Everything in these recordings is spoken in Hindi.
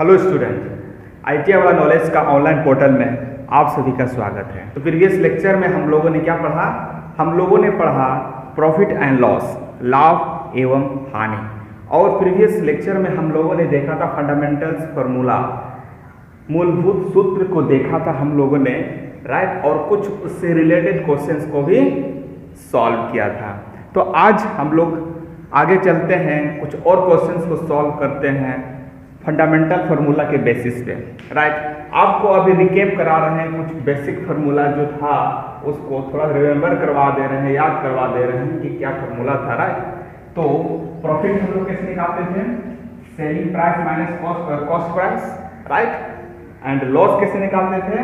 हेलो स्टूडेंट, आईटी वाला नॉलेज का ऑनलाइन पोर्टल में आप सभी का स्वागत है। तो प्रीवियस लेक्चर में हम लोगों ने क्या पढ़ा? हम लोगों ने पढ़ा प्रॉफिट एंड लॉस, लाभ एवं हानि। और प्रीवियस लेक्चर में हम लोगों ने देखा था फंडामेंटल्स फार्मूला, मूलभूत सूत्र को देखा था हम लोगों ने, राइट। और कुछ उससे रिलेटेड क्वेश्चंस को भी सॉल्व किया था। तो आज हम लोग आगे चलते हैं, कुछ और क्वेश्चंस को सॉल्व करते हैं फंडामेंटल फार्मूला के बेसिस पे, राइट। आपको अभी रिकेप करा रहे हैं, कुछ बेसिक फार्मूला जो था उसको थोड़ा रिमेम्बर करवा दे रहे हैं, याद करवा दे रहे हैं कि क्या फार्मूला था, राइट। तो प्रॉफिट हम लोग कैसे निकालते थे? Selling price minus cost price, right. And loss कैसे निकालते थे?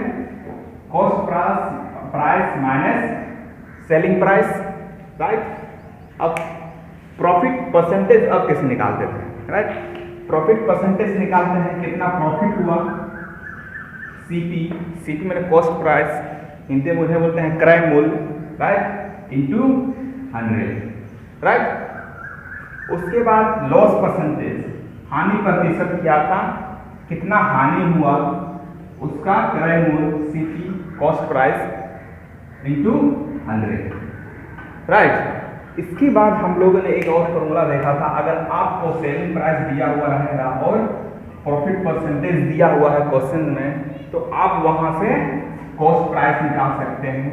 Cost price minus selling price, right. अब प्रॉफिट परसेंटेज अब कैसे निकालते थे, राइट। प्रॉफिट परसेंटेज निकालते हैं, कितना प्रॉफिट हुआ, सीपी मैंने कॉस्ट प्राइस, हिंदी में मुझे बोलते हैं क्रय मूल्य, राइट, इंटू 100, राइट। उसके बाद लॉस परसेंटेज, हानि प्रतिशत क्या था, कितना हानि हुआ, उसका क्रय मूल्य CP cost price into 100, right. इसके बाद हम लोगों ने एक और फॉर्मूला देखा था, अगर आपको सेलिंग प्राइस दिया हुआ रहेगा और प्रॉफिट परसेंटेज दिया हुआ है क्वेश्चन में, तो आप वहां से कॉस्ट प्राइस निकाल सकते हैं।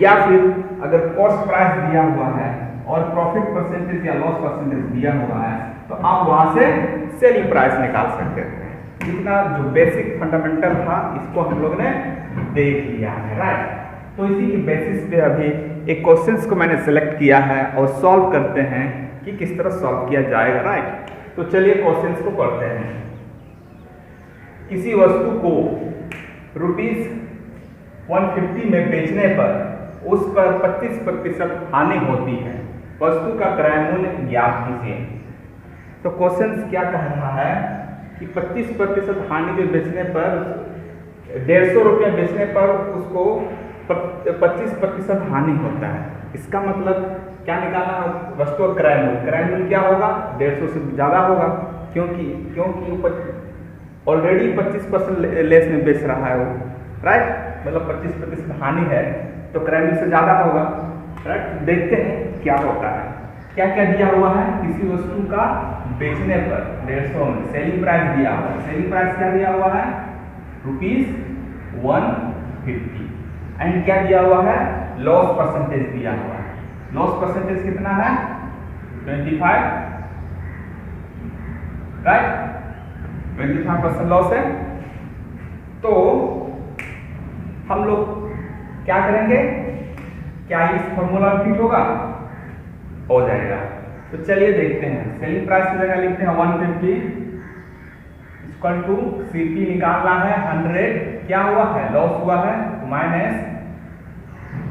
या फिर अगर कॉस्ट प्राइस दिया हुआ है और प्रॉफिट परसेंटेज या लॉस परसेंटेज दिया हुआ है, तो आप वहां से सेलिंग प्राइस निकाल सकते हैं। इतना जो बेसिक फंडामेंटल था इसको हम लोग ने देख लिया है, राइट। तो इसी के बेसिस पे अभी एक क्वेश्चंस को मैंने सेलेक्ट किया है और सॉल्व करते हैं कि किस तरह सॉल्व किया जाएगा, राइट। तो चलिए क्वेश्चंस को पढ़ते हैं। किसी वस्तु को ₹150 में बेचने पर उस पर 25% हानि होती है, वस्तु का क्रय मूल्य ज्ञात कीजिए। तो क्वेश्चंस क्या कह रहा है कि 25% हानि में बेचने पर, 150 रुपये बेचने पर उसको 25% हानि होता है। इसका मतलब क्या निकालना है? वस्तु का क्रय मूल्य क्या होगा? 150 से ज़्यादा होगा, क्योंकि ऑलरेडी 25% लेस में बेच रहा है वो, राइट। मतलब 25% हानि है तो क्रय मूल्य से ज़्यादा होगा, राइट। देखते हैं क्या होता है। क्या क्या दिया हुआ है? किसी वस्तु का बेचने पर 150 में सेलिंग प्राइस दिया हुआ है। सेलिंग प्राइस क्या दिया हुआ है? ₹150। एंड क्या दिया हुआ है? लॉस परसेंटेज दिया हुआ है। लॉस परसेंटेज कितना है? 25, राइट। 25% लॉस है। तो हम लोग क्या करेंगे? क्या इस फॉर्मूला में फिट होगा? हो जाएगा। तो चलिए देखते हैं। सेलिंग प्राइस की जगह लिखते हैं 150 इक्वल टू सीपी निकालना है 100, क्या हुआ है? लॉस हुआ है, माइनस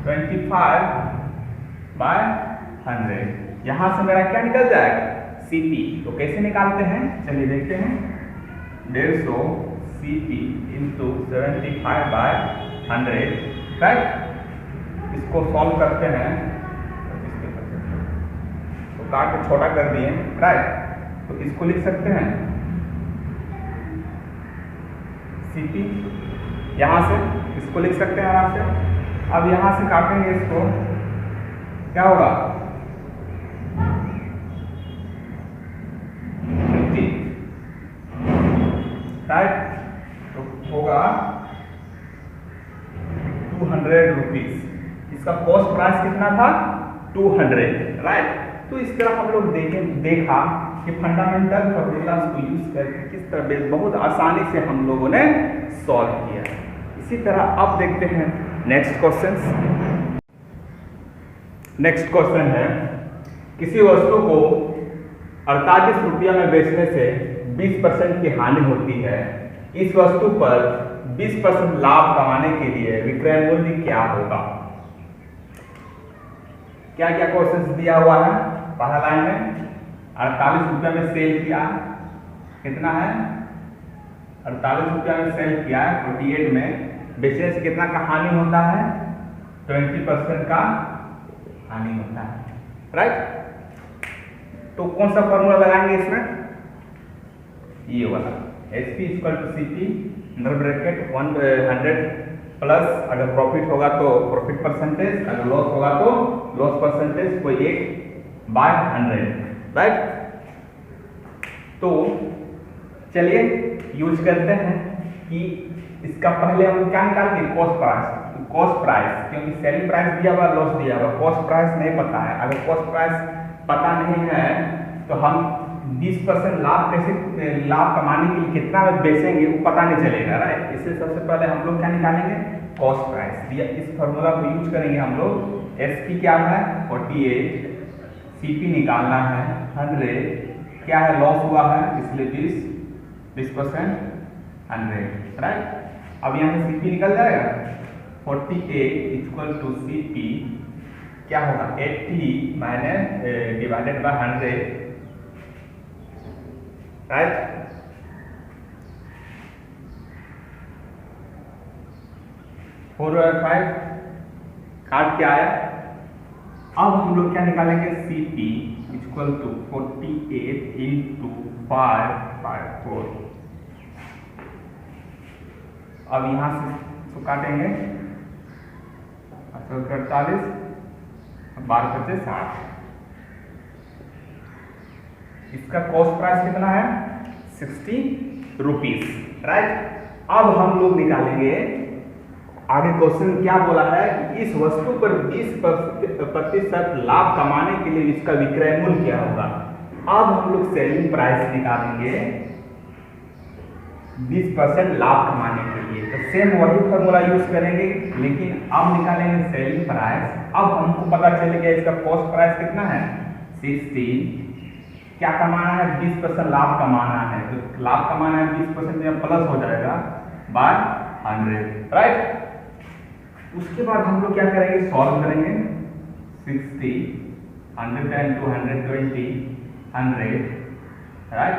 25/100। यहां से मेरा क्या निकल जाएगा? सीपी। तो कैसे निकालते हैं चलिए देखते हैं। 150 सीपी इंटू 75/100, राइट। इसको सॉल्व करते हैं तो काट के छोटा कर दिए, राइट। तो इसको लिख सकते हैं सीपी, यहां से इसको लिख सकते हैं आराम से। अब यहां से काटेंगे इसको, क्या होगा? 50, राइट। तो होगा 200 रुपीज। इसका कॉस्ट प्राइस कितना था? 200, राइट। तो इस तरह हम लोग देखा कि फंडामेंटल फॉर्मूला को यूज करके किस तरह बहुत आसानी से हम लोगों ने सॉल्व किया। इसी तरह अब देखते हैं नेक्स्ट क्वेश्चन। नेक्स्ट क्वेश्चन है, किसी वस्तु को 48 रुपया में बेचने से 20% की हानि होती है। इस वस्तु पर 20% लाभ कमाने के लिए विक्रय मूल्य क्या होगा? क्या क्या क्वेश्चन दिया हुआ है? पहला लाइन में 48 रुपया में सेल किया, कितना है? 48 रुपया में सेल किया है, 48 में बेचने से कितना का हानि होता है? 20% का हानि होता है, राइट। तो कौन सा फॉर्मूला लगाएंगे इसमें? ये वाला SP equal to CP under bracket 100 plus अगर प्रॉफिट होगा तो प्रॉफिट परसेंटेज, अगर लॉस होगा तो लॉस परसेंटेज, कोई एक बाय 100, राइट। तो चलिए यूज करते हैं कि इसका पहले हम क्या निकालेंगे, कॉस्ट प्राइस, क्योंकि सेलिंग प्राइस दिया हुआ, लॉस दिया हुआ, कॉस्ट प्राइस नहीं पता है। अगर कॉस्ट प्राइस पता नहीं है तो हम 20% लाभ कैसे, लाभ कमाने के लिए कितना बेचेंगे वो पता नहीं चलेगा, राइट। इसलिए सबसे पहले हम लोग क्या निकालेंगे, कॉस्ट प्राइस। इस फॉर्मूला को यूज करेंगे हम लोग। SP क्या है 48, CP निकालना है 100, क्या है लॉस हुआ है इसलिए 20% 100, राइट। अब यहाँ से CP निकल जाएगा, 48 इक्वल टू CP क्या होगा 80 minus divided by 100, right. Four 5 काट के आया। अब हम लोग क्या निकालेंगे, CP इक्वल टू 48 इंटू 554। अब यहां से तो काटेंगे 48, 12×5 60। इसका कॉस्ट प्राइस कितना है 60 रुपीज, राइट। अब हम लोग निकालेंगे आगे क्वेश्चन क्या बोला है, इस वस्तु पर 20% लाभ कमाने के लिए इसका विक्रय मूल्य क्या होगा। अब हम लोग सेलिंग प्राइस निकालेंगे 20% लाभ कमाने के लिए, तो सेम वही फॉर्मूला यूज करेंगे, लेकिन अब निकालेंगे सेलिंग प्राइस। अब हमको पता चलेगा इसका कॉस्ट प्राइस कितना है 60, क्या कमाना है 20% लाभ कमाना है, तो लाभ कमाना है 20% में प्लस हो जाएगा बाय 100, राइट। उसके बाद हम लोग क्या करेंगे, सॉल्व करेंगे 60 110 to 120 100, राइट।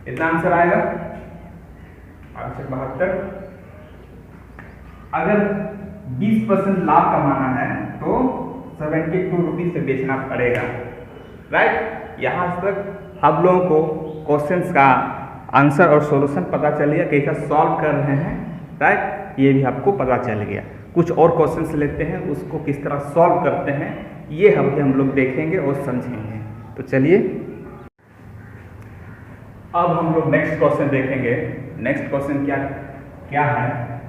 इतना आंसर आएगा 872। अगर 20% लाभ कमाना है तो 72 रुपीज से बेचना पड़ेगा, राइट। यहाँ तक हम लोगों को क्वेश्चंस का आंसर और सॉल्यूशन पता चल गया, कैसा सॉल्व कर रहे हैं, राइट। ये भी आपको पता चल गया। कुछ और क्वेश्चंस लेते हैं, उसको किस तरह सॉल्व करते हैं ये हम लोग देखेंगे और समझेंगे। तो चलिए अब हम लोग नेक्स्ट क्वेश्चन देखेंगे। नेक्स्ट क्वेश्चन क्या है,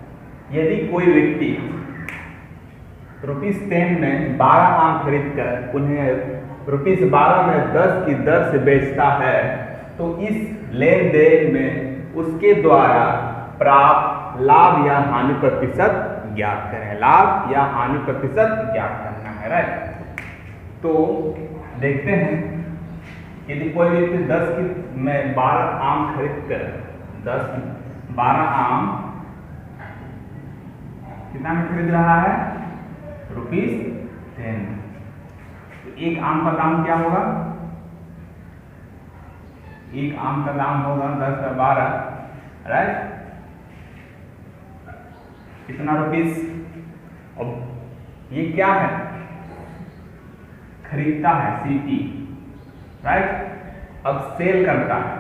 यदि कोई व्यक्ति ₹10 में 12 आम खरीद कर उन्हें ₹12 में 10 की दर से बेचता है, तो इस लेन देन में उसके द्वारा प्राप्त लाभ या हानि प्रतिशत ज्ञात करें। लाभ या हानि प्रतिशत ज्ञात करना है, राइट। तो देखते हैं, यदि कोई व्यक्ति 10 में 12 आम खरीद कर 12 आम कितना में खरीद रहा है ₹10, तो एक आम का दाम क्या होगा, एक आम का दाम होगा 10 का 12, राइट। कितना रुपीस। अब ये क्या है, खरीदता है CP, राइट। अब सेल करता है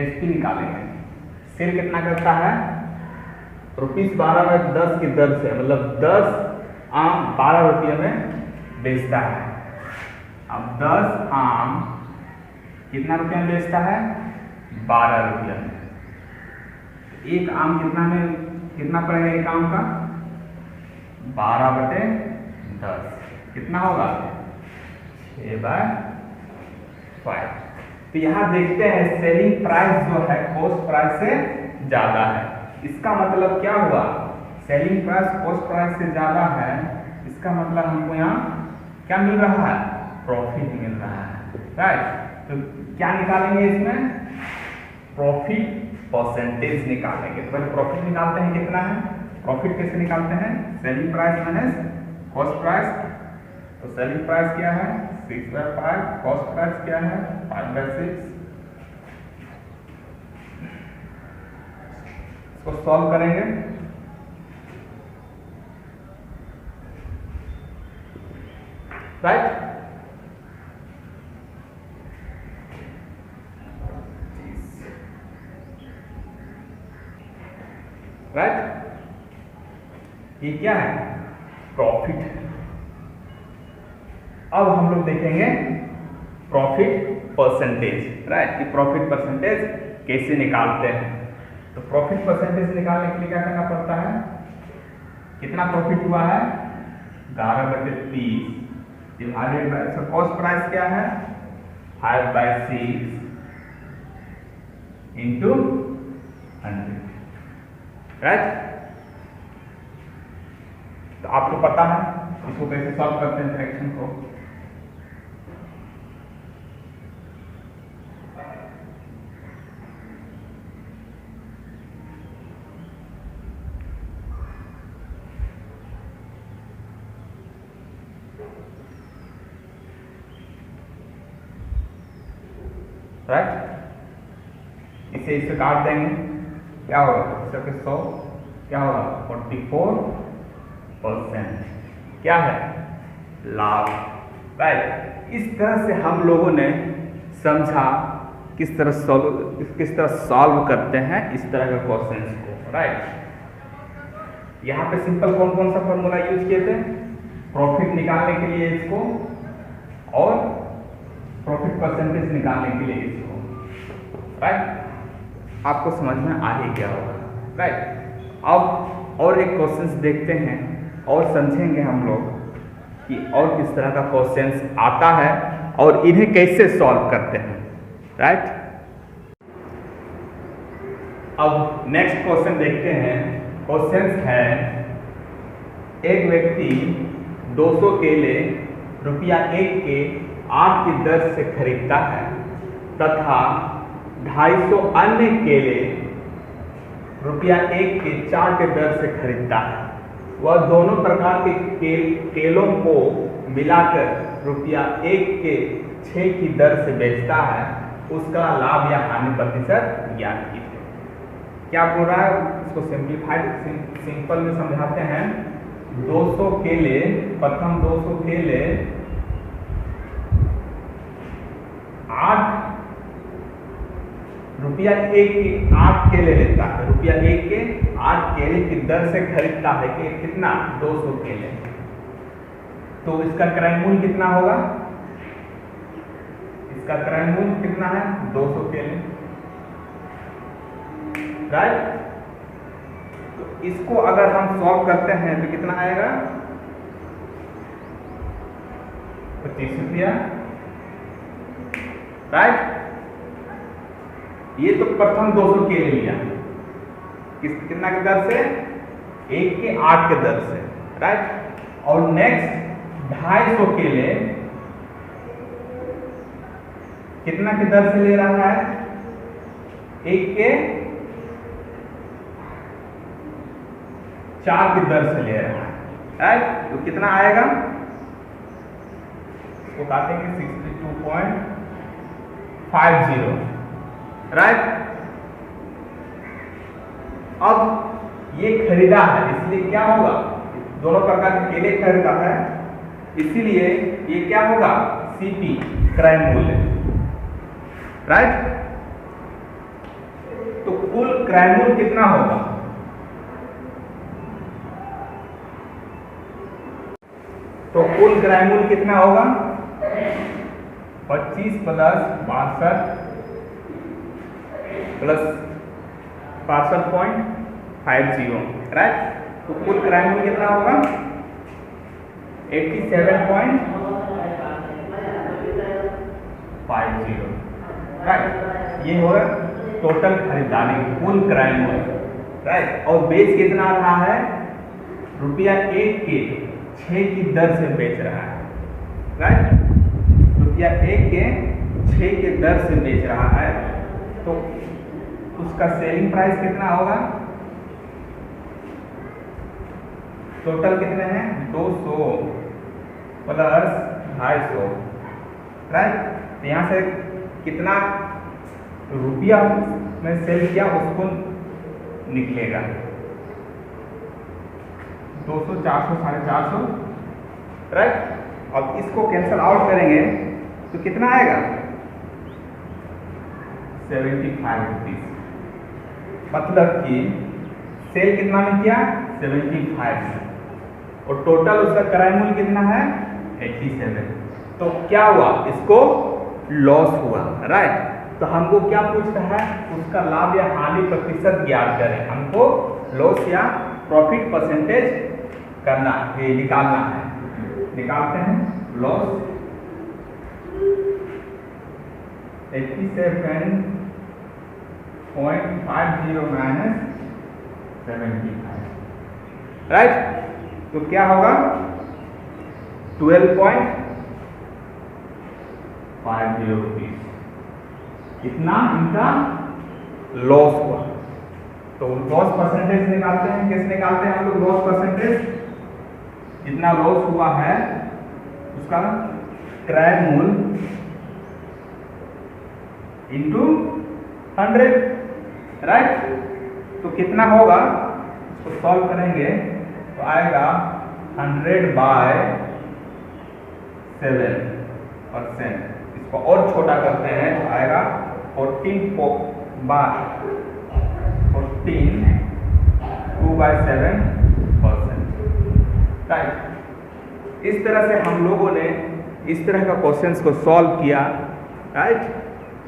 SP निकालेंगे। सेल कितना करता है ₹12 में 10 की दर से, मतलब 10 आम 12 रुपये में बेचता है। अब 10 आम कितना रुपये में बेचता है 12 रुपये में। एक आम कितना पड़ेगा, एक आम का 12/10 कितना होगा 6/5। तो यहाँ देखते हैं सेलिंग प्राइस जो है कॉस्ट प्राइस से ज्यादा है। इसका मतलब क्या हुआ, सेलिंग प्राइस कॉस्ट प्राइस से ज्यादा है, इसका मतलब हमको यहाँ क्या मिल रहा है, प्रॉफिट मिल रहा है, राइट। तो क्या निकालेंगे इसमें, प्रॉफिट परसेंटेज निकालेंगे। तो पहले प्रॉफिट निकालते हैं, कितना है, प्रॉफिट कैसे निकालते हैं, selling price minus cost price. तो सेलिंग प्राइस क्या है 6/5, कॉस्ट प्राइस क्या है 5/6। इसको सॉल्व करेंगे। राइट, राइट, ये क्या है? प्रॉफिट है। अब हम लोग देखेंगे प्रॉफिट परसेंटेज। राइट, कि प्रॉफिट परसेंटेज कैसे निकालते हैं। तो प्रॉफिट परसेंटेज निकालने के लिए क्या करना पड़ता है? कितना प्रॉफिट हुआ है? 11/30 डिवाइडेड बाय, इसका कॉस्ट प्राइस क्या है? 5/6 इंटू 100। राइट, तो आपको पता है इसको कैसे सॉल्व करते हैं फ्रैक्शन को। राइट, इसे इससे काट देंगे, क्या होगा? 100 क्या होगा? 44%। क्या है? लाभ। राइट, इस तरह से हम लोगों ने समझा किस तरह सॉल्व करते हैं इस तरह के क्वेश्चंस को। राइट, यहाँ पे सिंपल कौन कौन सा फॉर्मूला यूज किए थे? प्रॉफिट निकालने के लिए इसको, और प्रॉफिट परसेंटेज निकालने के लिए इसको। राइट, आपको समझ में आ ही गया होगा। राइट, अब और एक क्वेश्चंस देखते हैं और समझेंगे हम लोग कि और किस तरह का क्वेश्चंस आता है और इन्हें कैसे सॉल्व करते हैं। राइट, अब नेक्स्ट क्वेश्चन देखते हैं। क्वेश्चंस है, एक व्यक्ति 200 केले ₹1 के 8 की दर से खरीदता है तथा 250 अन्य केले ₹1 के 4 के दर से खरीदता है। वह दोनों प्रकार के केलों को मिलाकर ₹1 के 6 की दर से बेचता है। उसका लाभ या हानि प्रतिशत ज्ञात कीजिए। क्या बोल रहा है? इसको सिंपल में समझाते हैं। 200 केले, प्रथम 200 केले 1 के 8 केले लेता है, ₹1 के 8 केले की दर से खरीदता है कि कितना? 200 केले। तो इसका क्रय मूल्य कितना होगा? इसका क्रय मूल्य कितना है? 200 केले। राइट, तो इसको अगर हम सॉल्व करते हैं तो कितना आएगा? 25 रुपया। राइट, ये तो प्रथम 200 केले लिया, कितना की दर से? 1 के 8 के दर से। राइट, और नेक्स्ट 250 केले कितना की दर से ले रहा है? 1 के 4 की दर से ले रहा है। राइट, तो कितना आएगा? इसको काटेंगे 62.50। राइट, अब ये खरीदा है इसलिए क्या होगा? दोनों प्रकार के केले खरीदा है इसीलिए ये क्या होगा? सीपी, क्रय मूल्य। राइट, तो कुल क्रय मूल्य कितना होगा? तो कुल क्रय मूल्य कितना होगा? 25 प्लस 62 प्लस 62.50। राइट, तो कुल क्रय मूल्य कितना होगा? 87.50। राइट, ये होगा टोटल खरीदारी, कुल क्रय मूल्य। राइट, और बेच कितना रहा है? ₹1 के 6 की दर से बेच रहा है। राइट, ₹1 के 6 की दर से बेच रहा है, तो उसका सेलिंग प्राइस कितना होगा? टोटल कितने हैं? 200 प्लस 250। राइट, तो यहाँ से कितना रुपया में सेल किया उसको निकलेगा। 200, 400, 450, राइट। अब इसको कैंसल आउट करेंगे तो कितना आएगा? 75 रुपीज। मतलब कि सेल कितना में किया? 75 में, और टोटल उसका क्रय मूल्य कितना है? 87। तो क्या हुआ? इसको लॉस हुआ, राइट। तो हमको क्या पूछता है? उसका लाभ या हानि प्रतिशत ज्ञात करें। हमको लॉस या प्रॉफिट परसेंटेज करना है, निकालना है। निकालते हैं। Loss 87.50 minus 75, right. तो क्या होगा? 12.50 रुपीज। इतना इनका लॉस हुआ। तो लॉस परसेंटेज निकालते हैं। कैसे निकालते हैं हम लोग लॉस परसेंटेज? जितना लॉस हुआ है उसका क्रय मूल्य इंटू 100, राइट। तो कितना होगा? इसको सॉल्व करेंगे तो आएगा 100/7%। इसको और छोटा करते हैं तो आएगा 2/7%, राइट। इस तरह से हम लोगों ने इस तरह का क्वेश्चंस को सॉल्व किया, राइट।